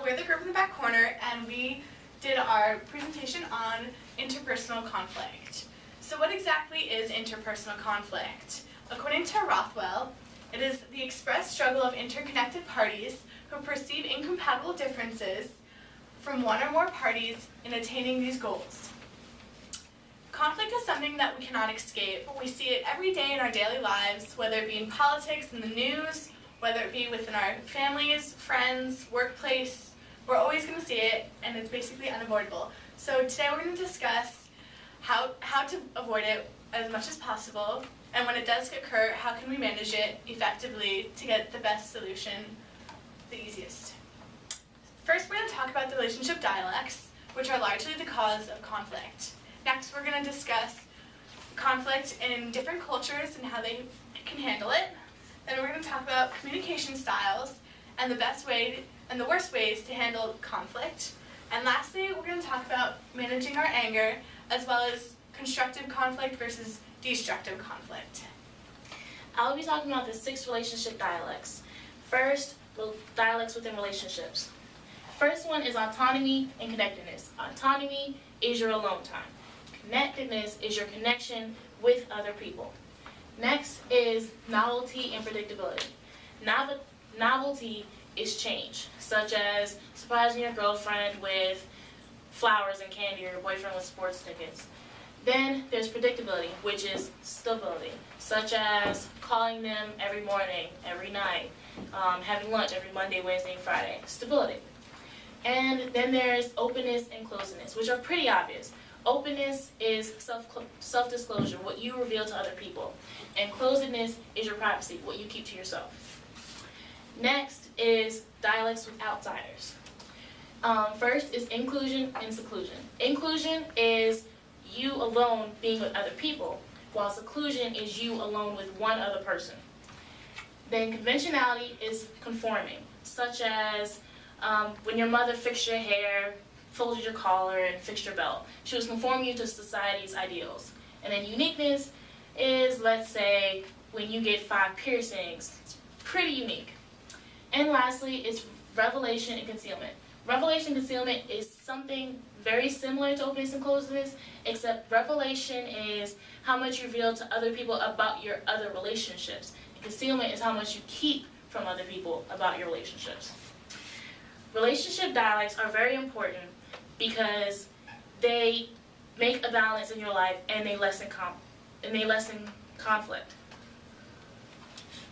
we're the group in the back corner, and we did our presentation on interpersonal conflict. So what exactly is interpersonal conflict? According to Rothwell, it is the expressed struggle of interconnected parties who perceive incompatible differences from one or more parties in attaining these goals. Conflict is something that we cannot escape. We see it every day in our daily lives, whether it be in politics, in the news, whether it be within our families, friends, workplace. We're always going to see it, and it's basically unavoidable. So today we're going to discuss how to avoid it as much as possible, and when it does occur, how can we manage it effectively to get the best solution, the easiest. First, we're going to talk about the relationship dialects, which are largely the cause of conflict. Next, we're going to discuss conflict in different cultures and how they can handle it. Then we're going to talk about communication styles and the best way and the worst ways to handle conflict. And lastly, we're going to talk about managing our anger, as well as constructive conflict versus destructive conflict. I'll be talking about the 6 relationship dialects. First, dialects within relationships. First one is autonomy and connectedness. Autonomy is your alone time. Connectedness is your connection with other people. Next is novelty and predictability. Novelty is change, such as surprising your girlfriend with flowers and candy or your boyfriend with sports tickets. Then there's predictability, which is stability, such as calling them every morning, every night, having lunch every Monday, Wednesday, and Friday. Stability. And then there's openness and closeness, which are pretty obvious. Openness is self-disclosure, what you reveal to other people. And closedness is your privacy, what you keep to yourself. Next is dialects with outsiders. First is inclusion and seclusion. Inclusion is you alone being with other people, while seclusion is you alone with one other person. Then conventionality is conforming, such as when your mother fixed your hair, folded your collar, and fixed your belt. She was conforming you to society's ideals. And then uniqueness is, let's say, when you get 5 piercings. It's pretty unique. And lastly, it's revelation and concealment. Revelation and concealment is something very similar to openness and closeness, except revelation is how much you reveal to other people about your other relationships. And concealment is how much you keep from other people about your relationships. Relationship dialects are very important because they make a balance in your life and they lessen conflict.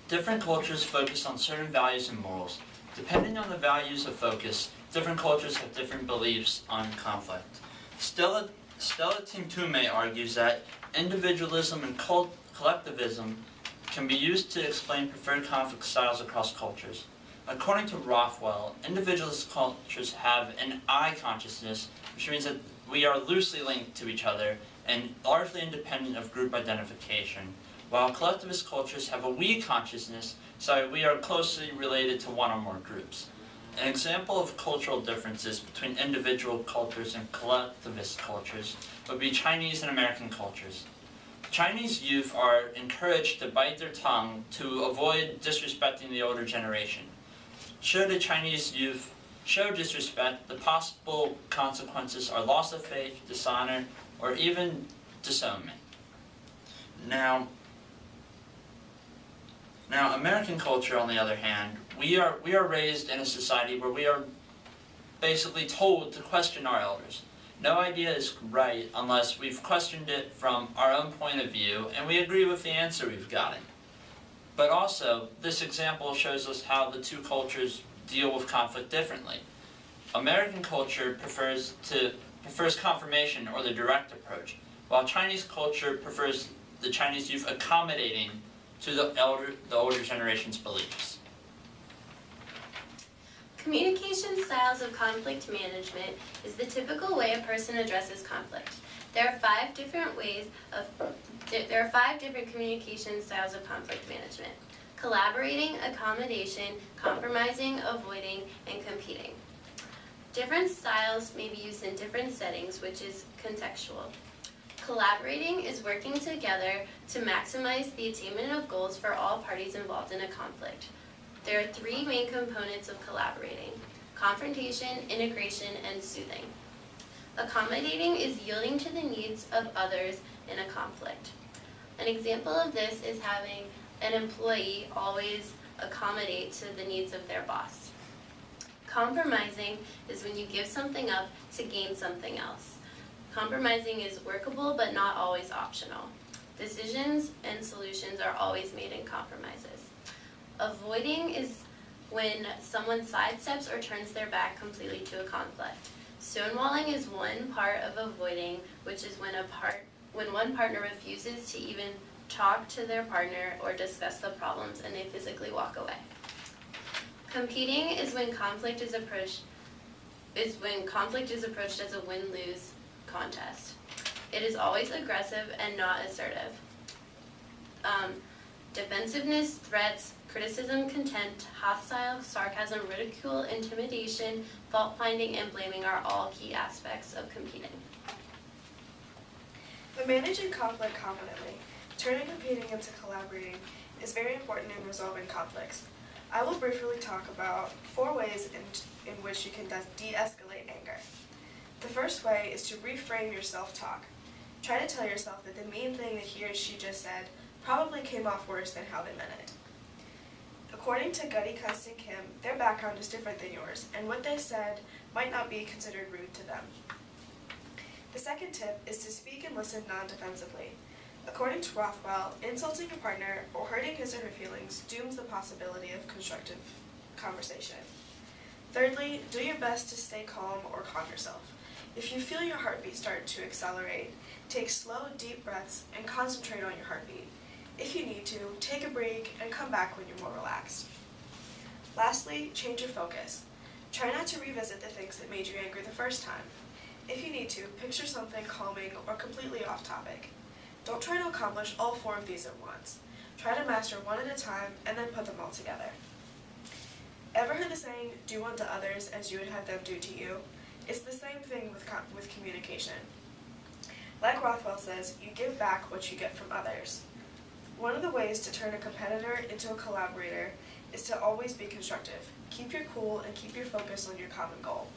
Different cultures focus on certain values and morals. Depending on the values of focus, different cultures have different beliefs on conflict. Stella Tintume argues that individualism and collectivism can be used to explain preferred conflict styles across cultures. According to Rothwell, individualist cultures have an I consciousness, which means that we are loosely linked to each other and largely independent of group identification, while collectivist cultures have a we consciousness, so we are closely related to one or more groups. An example of cultural differences between individual cultures and collectivist cultures would be Chinese and American cultures. Chinese youth are encouraged to bite their tongue to avoid disrespecting the older generation. Should a Chinese youth show disrespect, the possible consequences are loss of faith, dishonor, or even disownment. Now, American culture, on the other hand, we are raised in a society where we are basically told to question our elders. No idea is right unless we've questioned it from our own point of view and we agree with the answer we've gotten. But also, this example shows us how the two cultures deal with conflict differently. American culture prefers confirmation or the direct approach, while Chinese culture prefers the Chinese youth accommodating to the older generation's beliefs. Communication styles of conflict management is the typical way a person addresses conflict. There are 5 different communication styles of conflict management: collaborating, accommodation, compromising, avoiding, and competing. Different styles may be used in different settings, which is contextual. Collaborating is working together to maximize the attainment of goals for all parties involved in a conflict. There are 3 main components of collaborating: confrontation, integration, and soothing. Accommodating is yielding to the needs of others in a conflict. An example of this is having an employee always accommodate to the needs of their boss. Compromising is when you give something up to gain something else. Compromising is workable but not always optional. Decisions and solutions are always made in compromises. Avoiding is when someone sidesteps or turns their back completely to a conflict. Stonewalling is one part of avoiding, which is when one partner refuses to even talk to their partner or discuss the problems and they physically walk away. Competing is when conflict is approached as a win-lose contest. It is always aggressive and not assertive. Defensiveness, threats, criticism, contempt, hostile, sarcasm, ridicule, intimidation, fault-finding, and blaming are all key aspects of competing. When managing conflict confidently, turning competing into collaborating is very important in resolving conflicts. I will briefly talk about 4 ways in which you can de-escalate anger. The first way is to reframe your self-talk. Try to tell yourself that the mean thing that he or she just said probably came off worse than how they meant it. According to Gutty, Kuss, and Kim, their background is different than yours, and what they said might not be considered rude to them. The second tip is to speak and listen non-defensively. According to Rothwell, insulting a partner or hurting his or her feelings dooms the possibility of constructive conversation. Thirdly, do your best to stay calm or calm yourself. If you feel your heartbeat start to accelerate, take slow, deep breaths and concentrate on your heartbeat. If you need to, take a break and come back when you're more relaxed. Lastly, change your focus. Try not to revisit the things that made you angry the first time. If you need to, picture something calming or completely off topic. Don't try to accomplish all 4 of these at once. Try to master one at a time and then put them all together. Ever heard the saying, do unto others as you would have them do to you? It's the same thing with communication. Like Rothwell says, you give back what you get from others. One of the ways to turn a competitor into a collaborator is to always be constructive. Keep your cool and keep your focus on your common goal.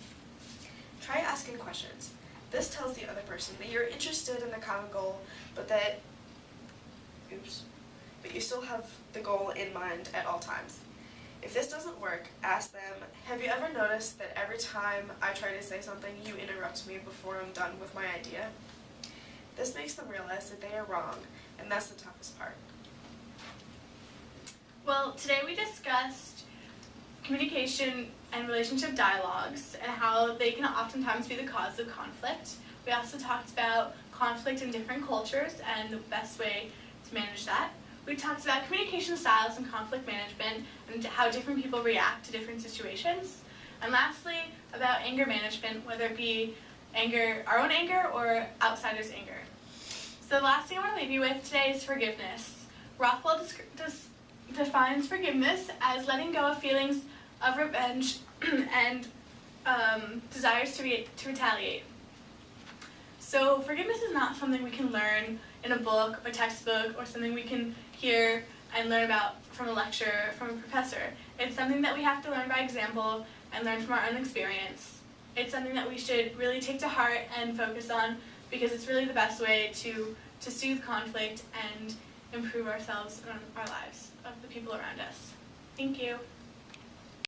Try asking questions. This tells the other person that you're interested in the common goal, but you still have the goal in mind at all times. If this doesn't work, ask them, have you ever noticed that every time I try to say something, you interrupt me before I'm done with my idea? This makes them realize that they are wrong, and that's the toughest part. Well, today we discussed communication and relationship dialogues and how they can oftentimes be the cause of conflict. We also talked about conflict in different cultures and the best way to manage that. We talked about communication styles and conflict management and how different people react to different situations. And lastly, about anger management, whether it be anger, our own anger or outsiders' anger. So the last thing I want to leave you with today is forgiveness. Rothwell defines forgiveness as letting go of feelings of revenge and desires to retaliate. So forgiveness is not something we can learn in a book or textbook or something we can hear and learn about from a lecture from a professor. It's something that we have to learn by example and learn from our own experience. It's something that we should really take to heart and focus on because it's really the best way to soothe conflict and improve ourselves and our lives of the people around us. Thank you.